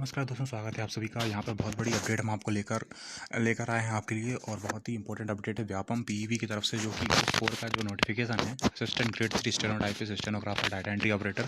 नमस्कार दोस्तों, स्वागत है आप सभी का। यहाँ पर बहुत बड़ी अपडेट हम आपको लेकर लेकर आए हैं आपके लिए, और बहुत ही इंपॉर्टेंट अपडेट है व्यापम पीईबी की तरफ से, जो कि ग्रुप 4 का जो नोटिफिकेशन है, assistant grade 3 stenotypist, stenographer, data entry operator,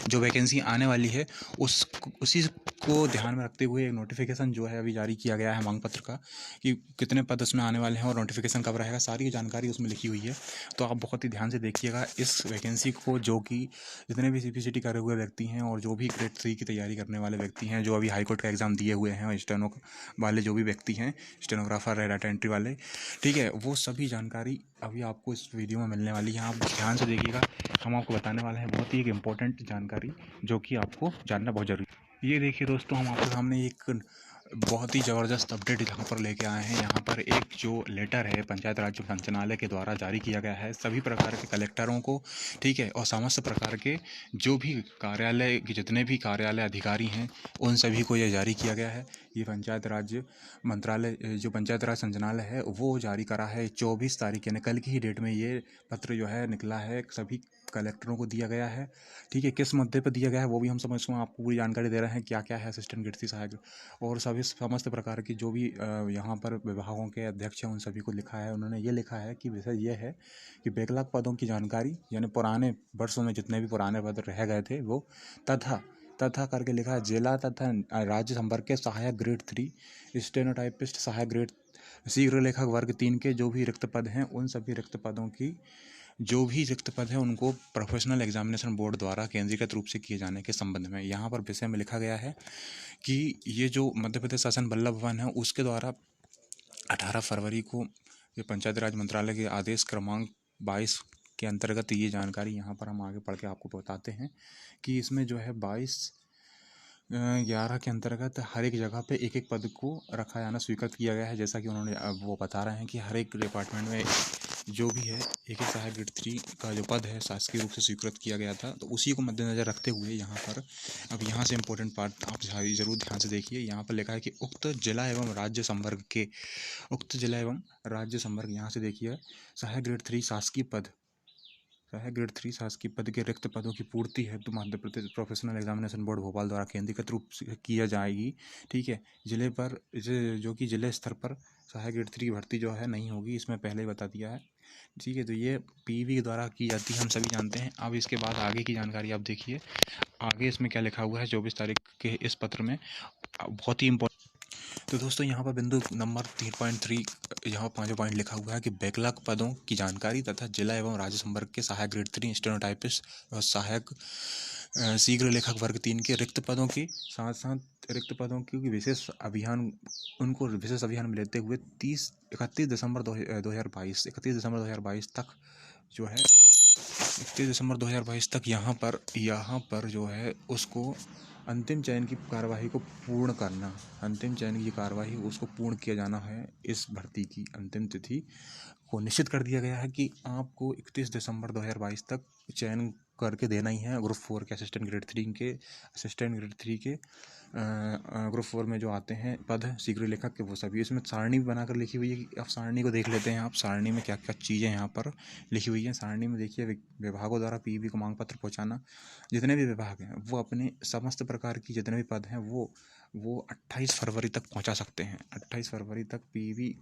जो वैकेंसी आने वाली है उसी को ध्यान में रखते हुए एक नोटिफिकेशन जो है अभी जारी किया गया है मांग पत्र का, कि कितने पद उसमें आने वाले हैं और नोटिफिकेशन कब रहेगा, सारी जानकारी उसमें लिखी हुई है। तो आप बहुत ही ध्यान से देखिएगा इस वैकेंसी को, जो कि जितने भी सीपीसीटी करे हुए व्यक्ति हैं और जो भी ग्रेड 3 की तैयारी करने वाले व्यक्ति हैं, जो अभी हाईकोर्ट का एग्ज़ाम दिए हुए हैं, और स्टेनो वाले जो भी व्यक्ति हैं, स्टेनोग्राफर है, डाटा एंट्री वाले, ठीक है, वो सभी जानकारी अभी आपको इस वीडियो में मिलने वाली है। आप ध्यान से देखिएगा, हम आपको बताने वाले हैं बहुत ही एक इम्पोर्टेंट जानकारी, जो कि आपको जानना बहुत ज़रूरी है। ये देखिए दोस्तों, हम आपके सामने एक बहुत ही ज़बरदस्त अपडेट यहाँ पर लेके आए हैं। यहाँ पर एक जो लेटर है पंचायत राज संचालनालय के द्वारा जारी किया गया है सभी प्रकार के कलेक्टरों को, ठीक है, और समस्त प्रकार के जो भी कार्यालय के जितने भी कार्यालय अधिकारी हैं उन सभी को यह जारी किया गया है। ये पंचायत राज मंत्रालय, जो पंचायत राज संचालनालय है, वो जारी करा है 24 तारीख, यानी कल की ही डेट में ये पत्र जो है निकला है, सभी कलेक्टरों को दिया गया है। ठीक है, किस मुद्दे पर दिया गया है वो भी हम समझ आपको पूरी जानकारी दे रहे हैं, क्या क्या है असिस्टेंट ग्रेड 3 सहायक और सभी समस्त प्रकार की जो भी यहाँ पर विभागों के अध्यक्ष हैं उन सभी को लिखा है। उन्होंने ये लिखा है कि विषय ये है कि बैकलॉग पदों की जानकारी, यानी पुराने वर्षों में जितने भी पुराने पद रह गए थे वो, तथा करके लिखा है, जिला तथा राज्य संपर्क के सहायक ग्रेड 3 स्टेनोटाइपिस्ट सहायक ग्रेड शीघ्र लेखक वर्ग 3 के जो भी रिक्त पद हैं, उन सभी रिक्त पदों की जो भी रिक्त पद है उनको प्रोफेशनल एग्जामिनेशन बोर्ड द्वारा केंद्रीकृत रूप से किए जाने के संबंध में यहाँ पर विषय में लिखा गया है कि ये जो मध्य प्रदेश शासन बल्लभ भवन है उसके द्वारा 18 फरवरी को ये पंचायत राज मंत्रालय के आदेश क्रमांक 22 के अंतर्गत ये जानकारी यहाँ पर हम आगे पढ़ के आपको बताते हैं कि इसमें जो है 22/11 के अंतर्गत हर एक जगह पे एक एक पद को रखा जाना स्वीकृत किया गया है। जैसा कि उन्होंने वो बता रहे हैं कि हर एक डिपार्टमेंट में जो भी है एक सहायक ग्रेड 3 का जो पद है शासकीय रूप से स्वीकृत किया गया था, तो उसी को मद्देनजर रखते हुए यहाँ पर अब यहाँ से इम्पोर्टेंट पार्ट आप ज़रूर ध्यान से देखिए। यहाँ पर लिखा है कि उक्त जिला एवं राज्य संवर्ग यहाँ से देखिए, सहायक ग्रेड 3 शासकीय पद के रिक्त पदों की पूर्ति है तो Madhya Pradesh professional examination board Bhopal द्वारा केंद्रीकृत रूप से किया जाएगी। ठीक है, जो कि जिले स्तर पर सहायक ग्रेड 3 भर्ती जो है नहीं होगी, इसमें पहले ही बता दिया है। ठीक है, तो ये पीवी के द्वारा की जाती है, हम सभी जानते हैं। अब इसके बाद आगे की जानकारी आप देखिए, आगे इसमें क्या लिखा हुआ है 24 तारीख के इस पत्र में, बहुत ही इम्पोर्टेंट। तो दोस्तों यहाँ पर बिंदु नंबर 3.3 यहाँ 5 पॉइंट लिखा हुआ है कि बैकलॉग पदों की जानकारी तथा जिला एवं राज्य संवर्ग के सहायक ग्रेड 3 स्टेनोटाइपिस्ट और सहायक शीघ्र लेखक वर्ग 3 के रिक्त पदों की साथ रिक्त पदों की विशेष अभियान में लेते हुए 31 दिसंबर 2022 तक जो है 31 दिसंबर 2022 तक यहाँ पर जो है उसको अंतिम चयन की कार्यवाही को पूर्ण करना, उसको पूर्ण किया जाना है। इस भर्ती की अंतिम तिथि को निश्चित कर दिया गया है कि आपको 31 दिसंबर 2022 तक चयन करके देना ही है। ग्रुप 4 के असिस्टेंट ग्रेड 3 के ग्रुप 4 में जो आते हैं पद शीघ्र लेखक के, वो सभी इसमें सारणी भी बनाकर लिखी हुई है कि अब सारणी को देख लेते हैं। आप सारणी में क्या क्या चीज़ें यहाँ पर लिखी हुई हैं। सारणी में देखिए, विभागों द्वारा पीईबी को मांग पत्र पहुँचाना, जितने भी विभाग हैं वो अपने समस्त प्रकार की जितने भी पद हैं वो 28 फरवरी तक पहुँचा सकते हैं। 28 फरवरी तक पीईबी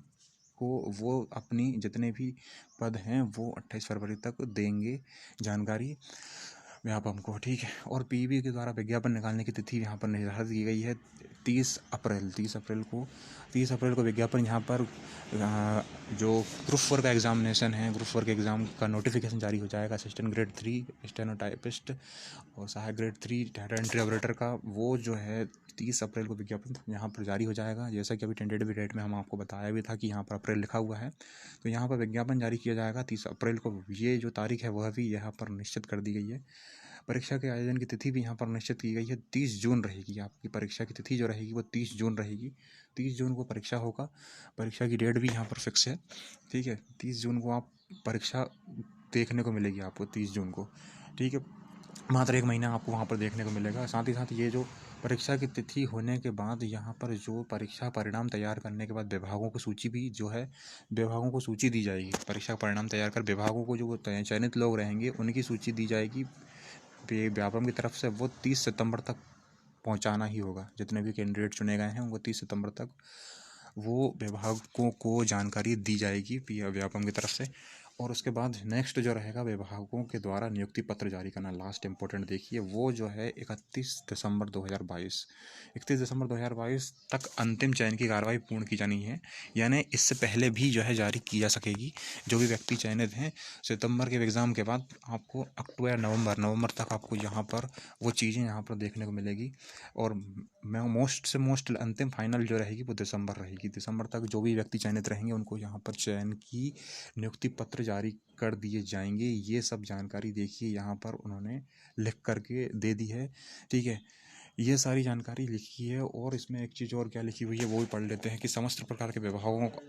को वो अपनी जितने भी पद हैं वो 28 फरवरी तक देंगे जानकारी व्यापम को। ठीक है, और पीईबी के द्वारा विज्ञापन निकालने की तिथि यहाँ पर निर्धारित की गई है 30 अप्रैल को विज्ञापन यहाँ पर जो ग्रुप 4 का एग्जामिनेशन है, ग्रुप 4 के एग्ज़ाम का नोटिफिकेशन जारी हो जाएगा। असिस्टेंट ग्रेड 3 स्टेनोटाइपिस्ट और सहायक ग्रेड 3 डाटा एंट्री ऑपरेटर का, वो जो है 30 अप्रैल को विज्ञापन यहाँ पर जारी हो जाएगा। जैसा कि अभी टेंटेटिव डेट में हम आपको बताया भी था कि यहाँ पर अप्रैल लिखा हुआ है, तो यहाँ पर विज्ञापन जारी किया जाएगा 30 अप्रैल को। ये जो तारीख है वह भी यहाँ पर निश्चित कर दी गई है। परीक्षा के आयोजन की तिथि भी यहाँ पर निश्चित की गई है, 30 जून रहेगी। आपकी परीक्षा की तिथि जो रहेगी वो 30 जून रहेगी। 30 जून को परीक्षा होगा। परीक्षा की डेट भी यहाँ पर फिक्स है। ठीक है, 30 जून को आप परीक्षा देखने को मिलेगी आपको, 30 जून को। ठीक है, मात्र 1 महीना आपको वहाँ पर देखने को मिलेगा। साथ ही साथ ये जो परीक्षा की तिथि होने के बाद यहाँ पर जो परीक्षा परिणाम तैयार करने के बाद विभागों की सूची भी जो है, विभागों को सूची दी जाएगी। परीक्षा परिणाम तैयार कर विभागों को जो चयनित लोग रहेंगे उनकी सूची दी जाएगी व्यापम की तरफ से। वो 30 सितंबर तक पहुंचाना ही होगा। जितने भी कैंडिडेट चुने गए हैं उनको 30 सितंबर तक वो विभागों को जानकारी दी जाएगी व्यापम की तरफ से। और उसके बाद नेक्स्ट जो रहेगा विभागों के द्वारा नियुक्ति पत्र जारी करना। लास्ट इंपॉर्टेंट देखिए वो जो है 31 दिसंबर 2022 तक अंतिम चयन की कार्रवाई पूर्ण की जानी है। यानी इससे पहले भी जो है जारी की जा सकेगी। जो भी व्यक्ति चयनित हैं सितंबर के एग्ज़ाम के बाद आपको अक्टूबर या नवंबर तक आपको यहाँ पर वो चीज़ें यहाँ पर देखने को मिलेगी। और मैं मोस्ट से मोस्ट अंतिम फाइनल जो रहेगी वो दिसंबर रहेगी। दिसंबर तक जो भी व्यक्ति चयनित रहेंगे उनको यहाँ पर चयन की नियुक्ति पत्र जारी कर दिए जाएंगे। ये सब जानकारी देखिए यहाँ पर उन्होंने लिख करके दे दी है। ठीक है, ये सारी जानकारी लिखी है। और इसमें एक चीज़ और क्या लिखी हुई है वो भी पढ़ लेते हैं कि समस्त प्रकार के विभागों को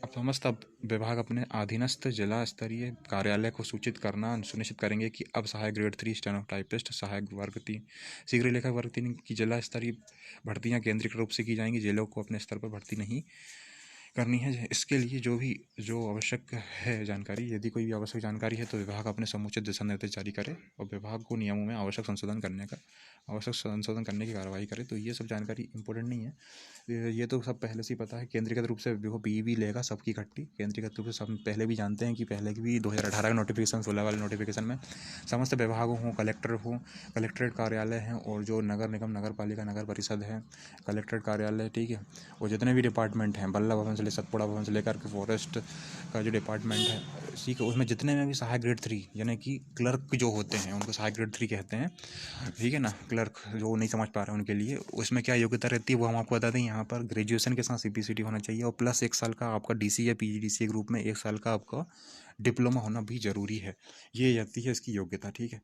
अब समस्त विभाग अपने अधीनस्थ जिला स्तरीय कार्यालय को सूचित करना सुनिश्चित करेंगे कि अब सहायक ग्रेड 3 स्टेनोटाइपिस्ट, सहायक वर्ग 3, शीघ्र लेखक वर्ग 3 की जिला स्तरीय भर्तियां केंद्रीय रूप से की जाएंगी। जिलों को अपने स्तर पर भर्ती नहीं करनी है। इसके लिए जो आवश्यक है जानकारी, यदि कोई भी आवश्यक जानकारी है तो विभाग अपने समुचित दिशा निर्देश जारी करे और विभाग को नियमों में आवश्यक संशोधन करने की कार्रवाई करे। तो ये सब जानकारी इंपॉर्टेंट नहीं है, ये तो सब पहले से ही पता है। केंद्रीकृत रूप से वो पीईबी लेगा सबकी इकट्ठी। केंद्रीकृत रूप से सब पहले भी जानते हैं कि पहले की भी 2018 के नोटिफिकेशन 16 वाले नोटिफिकेशन में समस्त विभागों हों, कलेक्ट्रेट कार्यालय हैं और जो नगर निगम, नगर पालिका, नगर परिषद है, कलेक्ट्रेट कार्यालय, ठीक है, और जितने भी डिपार्टमेंट हैं, बल्ला भवन से सतपुड़ा भवन से लेकर के फॉरेस्ट का जो डिपार्टमेंट है, ठीक है, उसमें जितने में भी सहायक ग्रेड 3 यानी कि क्लर्क जो होते हैं उनको सहायक ग्रेड 3 कहते हैं। ठीक है ना, क्लर्क जो नहीं समझ पा रहे हैं उनके लिए उसमें क्या योग्यता रहती है वो हम आपको बता दें। यहाँ पर ग्रेजुएशन के साथ सीपीसीटी होना चाहिए और प्लस 1 साल का आपका डीसी या पीजीडीसीए ग्रुप में 1 साल का आपका डिप्लोमा होना भी ज़रूरी है। ये रहती है इसकी योग्यता। ठीक है,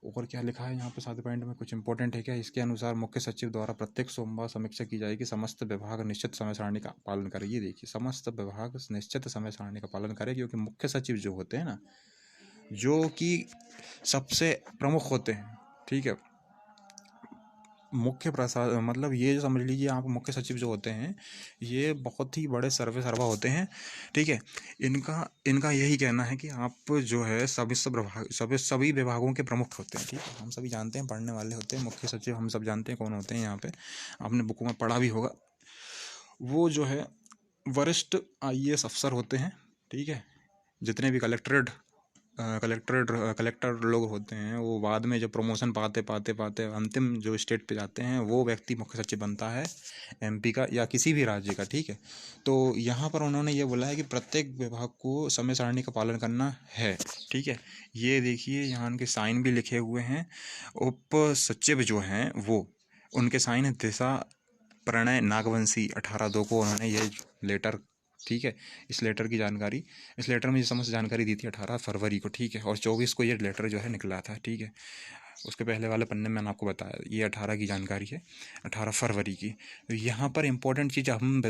और क्या लिखा है यहाँ पे 7 पॉइंट में कुछ इंपॉर्टेंट है क्या? इसके अनुसार मुख्य सचिव द्वारा प्रत्येक सोमवार समीक्षा की जाएगी। समस्त विभाग निश्चित समय सारणी का पालन करें। ये देखिए, समस्त विभाग निश्चित समय सारणी का पालन करें, क्योंकि मुख्य सचिव जो होते हैं ना, जो कि सबसे प्रमुख होते हैं, ठीक है, मुख्य प्रशासन मतलब ये जो समझ लीजिए आप, मुख्य सचिव जो होते हैं ये बहुत ही बड़े सर्वे होते हैं। ठीक है, इनका यही कहना है कि आप जो है सभी विभागों के प्रमुख होते हैं। ठीक है, हम सभी जानते हैं, पढ़ने वाले होते हैं, मुख्य सचिव हम सब जानते हैं कौन होते हैं। यहाँ पे आपने बुकों में पढ़ा भी होगा। वो जो है वरिष्ठ आईएएस अफसर होते हैं। ठीक है, जितने भी कलेक्टर लोग होते हैं वो बाद में जब प्रमोशन पाते अंतिम जो स्टेट पे जाते हैं वो व्यक्ति मुख्य सचिव बनता है एमपी का या किसी भी राज्य का। ठीक है, तो यहाँ पर उन्होंने ये बोला है कि प्रत्येक विभाग को समय सारणी का पालन करना है। ठीक है, ये देखिए यहाँ उनके साइन भी लिखे हुए हैं। उप सचिव जो हैं वो उनके साइन है दिशा प्रणय नागवंशी 18/2 को उन्होंने ये लेटर, ठीक है, इस लेटर में ये समस्त जानकारी दी थी 18 फरवरी को। ठीक है, और 24 को ये लेटर जो है निकला था। ठीक है, उसके पहले वाले पन्ने में मैंने आपको बताया ये 18 की जानकारी है, 18 फरवरी की। तो यहाँ पर इंपॉर्टेंट चीज़ हम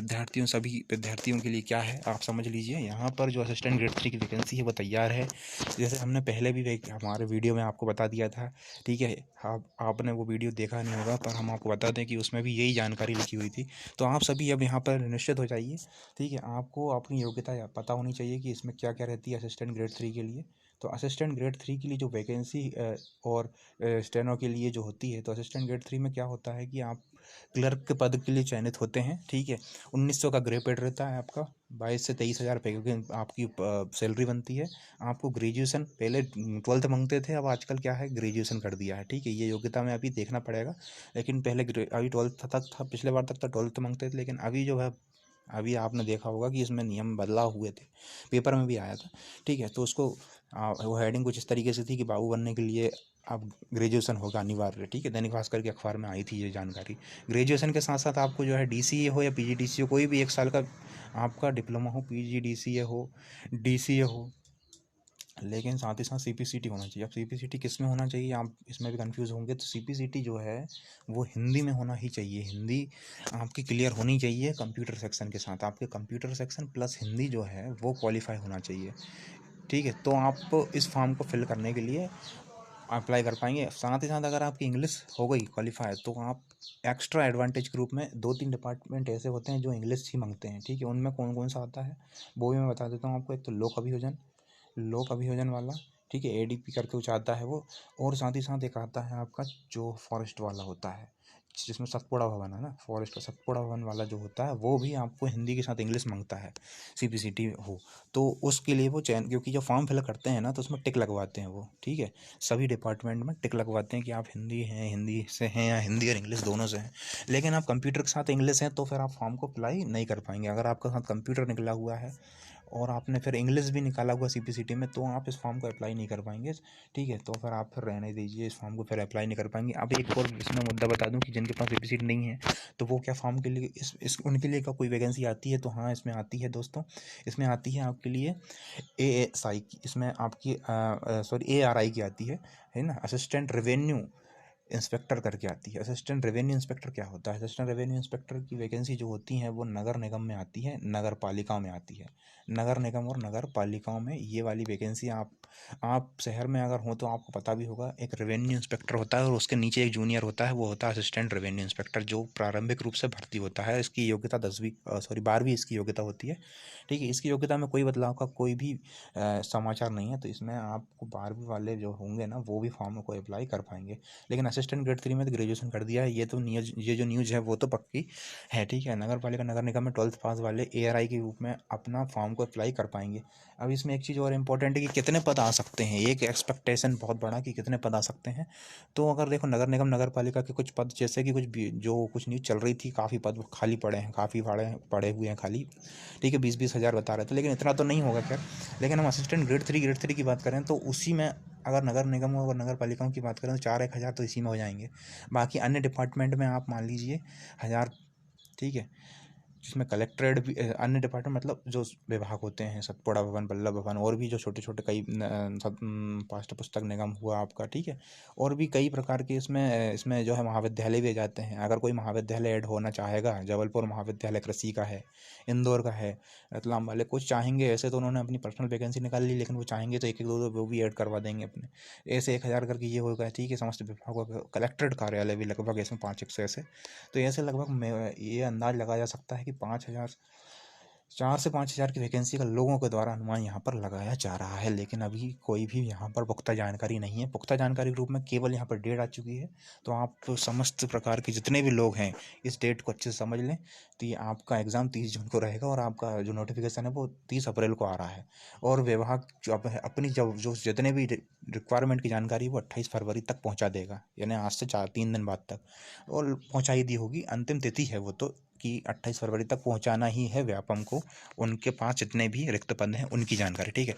सभी विद्यार्थियों के लिए क्या है आप समझ लीजिए। यहाँ पर जो असिस्टेंट ग्रेड 3 की वैकेंसी है वो तैयार है, जैसे हमने पहले भी हमारे वीडियो में आपको बता दिया था। ठीक है, आपने वो वीडियो देखा नहीं होगा, पर हम आपको बता दें कि उसमें भी यही जानकारी लिखी हुई थी। तो आप सभी अब यहाँ पर निश्चित हो जाइए। ठीक है, आपको अपनी योग्यता पता होनी चाहिए कि इसमें क्या क्या रहती है असिस्टेंट ग्रेड 3 के लिए। तो असिस्टेंट ग्रेड 3 के लिए जो वैकेंसी और स्टेनो के लिए जो होती है, तो असिस्टेंट ग्रेड 3 में क्या होता है कि आप क्लर्क के पद के लिए चयनित होते हैं। ठीक है, 1900 का ग्रे पेड रहता है आपका, 22 से 23 हज़ार रुपये क्योंकि आपकी सैलरी बनती है। आपको ग्रेजुएशन, पहले 12th मांगते थे, अब आजकल क्या है ग्रेजुएशन कर दिया है। ठीक है, ये योग्यता में अभी देखना पड़ेगा, लेकिन पहले अभी 12th तक था, पिछले बार तक तो 12th मांगते थे, लेकिन अभी जो है अभी आपने देखा होगा कि इसमें नियम बदलाव हुए थे, पेपर में भी आया था। ठीक है, तो उसको वो हेडिंग कुछ इस तरीके से थी कि बाबू बनने के लिए अब ग्रेजुएशन होगा अनिवार्य। ठीक है, दैनिक भास्कर के अखबार में आई थी ये जानकारी। ग्रेजुएशन के साथ साथ आपको जो है डीसीए हो या पीजीडीसीए हो, कोई भी 1 साल का आपका डिप्लोमा हो, पीजीडीसीए हो, डीसीए हो, लेकिन साथ ही साथ सीपीसीटी होना चाहिए। अब सीपीसीटी किस में होना चाहिए आप इसमें भी कंफ्यूज होंगे, तो सीपीसीटी जो है वो हिंदी में होना ही चाहिए। हिंदी आपकी क्लियर होनी चाहिए कंप्यूटर सेक्शन के साथ। आपके कंप्यूटर सेक्शन प्लस हिंदी जो है वो क्वालिफाई होना चाहिए। ठीक है, तो आप इस फॉर्म को फिल करने के लिए अप्लाई कर पाएंगे। साथ ही साथ अगर आपकी इंग्लिश हो गई क्वालिफाई, तो आप एक्स्ट्रा एडवांटेज ग्रुप में 2-3 डिपार्टमेंट ऐसे होते हैं जो इंग्लिश ही मांगते हैं। ठीक है, उनमें कौन कौन सा आता है वो भी मैं बता देता हूँ आपको। एक तो लोक अभियोजन वाला, ठीक है, एडीपी करके कुछ आता है वो, और साथ ही साथ एक आता है आपका जो फॉरेस्ट वाला होता है, जिसमें सतपुड़ा भवन है ना, फॉरेस्ट का सतपुड़ा भवन वाला जो होता है वो भी आपको हिंदी के साथ इंग्लिश मांगता है, CPCT हो तो उसके लिए वो चयन, क्योंकि जब फॉर्म फिल करते हैं ना तो उसमें टिक लगवाते हैं वो, ठीक है, सभी डिपार्टमेंट में टिक लगवाते हैं कि आप हिंदी हैं, हिंदी से हैं या हिंदी और इंग्लिश दोनों से हैं। लेकिन आप कंप्यूटर के साथ इंग्लिश हैं तो फिर आप फॉर्म को अप्लाई नहीं कर पाएंगे। अगर आपके साथ कंप्यूटर निकला हुआ है और आपने फिर इंग्लिश भी निकाला हुआ CPCT में तो आप इस फॉर्म को अप्लाई नहीं कर पाएंगे, ठीक है। तो फिर आप फिर रहने दीजिए, इस फॉर्म को फिर अप्लाई नहीं कर पाएंगे। अब एक और इसमें मुद्दा बता दूं कि जिनके पास CPCT नहीं है तो वो क्या फॉर्म के लिए इस उनके लिए क्या कोई वैकेंसी आती है? तो हाँ, इसमें आती है दोस्तों। इसमें आती है आपके लिए ASI की, इसमें आपकी सॉरी ARI की आती है ना, असिस्टेंट रेवेन्यू इंस्पेक्टर करके आती है। असिस्टेंट रेवेन्यू इंस्पेक्टर क्या होता है? असिस्टेंट रेवेन्यू इंस्पेक्टर की वैकेंसी जो होती है वो नगर निगम में आती है, नगर पालिकाओं में आती है। नगर निगम और नगर पालिकाओं में ये वाली वैकेंसी आप शहर में अगर हो तो आपको पता भी होगा, एक रेवेन्यू इंस्पेक्टर होता है और उसके नीचे एक जूनियर होता है, वो होता है असिस्टेंट रेवेन्यू इंस्पेक्टर, जो प्रारंभिक रूप से भर्ती होता है। इसकी योग्यता 12वीं इसकी योग्यता होती है, ठीक है। इसकी योग्यता में कोई बदलाव का कोई भी समाचार नहीं है, तो इसमें आपको 12वीं वाले जो होंगे ना वो भी फॉर्म को अप्लाई कर पाएंगे। लेकिन असिस्टेंट ग्रेड 3 में तो ग्रेजुएशन कर दिया है, ये जो न्यूज़ है वो तो पक्की है, ठीक है। नगर पालिका नगर निगम में 12th पास वाले ARI के रूप में अपना फॉर्म को अप्लाई कर पाएंगे। अब इसमें एक चीज़ और इम्पोर्टेंट है कि कितने पद आ सकते हैं, एक एक्सपेक्टेशन बहुत बड़ा कि कितने पद आ सकते हैं। तो अगर देखो नगर निगम नगर पालिका के कुछ पद, जैसे कि कुछ न्यूज़ चल रही थी, काफ़ी पद खाली पड़े हैं, काफ़ी पड़े हुए हैं खाली, ठीक है, 20-20 हज़ार बता रहे थे, लेकिन इतना तो नहीं होगा खैर। लेकिन हम असिस्टेंट ग्रेड 3 की बात करें तो उसी में अगर नगर निगम और नगर पालिकाओं की बात करें तो 4-1 हज़ार तो इसी में हो जाएंगे। बाकी अन्य डिपार्टमेंट में आप मान लीजिए 1000, ठीक है, जिसमें कलेक्ट्रेट भी अन्य डिपार्टमेंट मतलब जो विभाग होते हैं, सतपुड़ा भवन, बल्लभ भवन, और भी जो छोटे छोटे कई पाठ्य पुस्तक निगम हुआ आपका, ठीक है, और भी कई प्रकार के इसमें जो है महाविद्यालय भी आ जाते हैं। अगर कोई महाविद्यालय ऐड होना चाहेगा, जबलपुर महाविद्यालय कृषि का है, इंदौर का है, रतलाम वाले कुछ चाहेंगे, ऐसे तो उन्होंने अपनी पर्सनल वैकेंसी निकाल ली, लेकिन वो चाहेंगे तो एक एक दो वो भी ऐड करवा देंगे अपने, ऐसे 1000 करके ये होगा, ठीक है। समस्त विभागों का कलेक्ट्रेट कार्यालय भी लगभग इसमें 5-1 से ऐसे, तो ऐसे लगभग ये अंदाज लगाया जा सकता है कि 4 से 5 हज़ार की वैकेंसी का लोगों के द्वारा अनुमान यहाँ पर लगाया जा रहा है। लेकिन अभी कोई भी यहाँ पर पुख्ता जानकारी नहीं है। पुख्ता जानकारी के रूप में केवल यहाँ पर डेट आ चुकी है, तो आप समस्त प्रकार के जितने भी लोग हैं इस डेट को अच्छे से समझ लें। तो ये आपका एग्ज़ाम 30 जून को रहेगा और आपका जो नोटिफिकेशन है वो 30 अप्रैल को आ रहा है। और विभाग जो अपनी जो जितने भी रिक्वायरमेंट की जानकारी वो 28 फरवरी तक पहुँचा देगा, यानी आज से 3 दिन बाद तक, और पहुँचा ही दी होगी। अंतिम तिथि है वो तो कि 28 फरवरी तक पहुंचाना ही है व्यापम को उनके पास जितने भी रिक्त पद हैं उनकी जानकारी, ठीक है।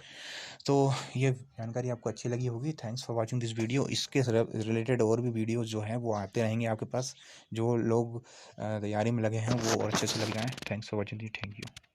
तो ये जानकारी आपको अच्छी लगी होगी। Thanks for watching this video. इसके रिलेटेड और भी वीडियोस जो हैं वो आते रहेंगे आपके पास। जो लोग तैयारी में लगे हैं वो और अच्छे से लग जाएं। Thanks for watching, thank you.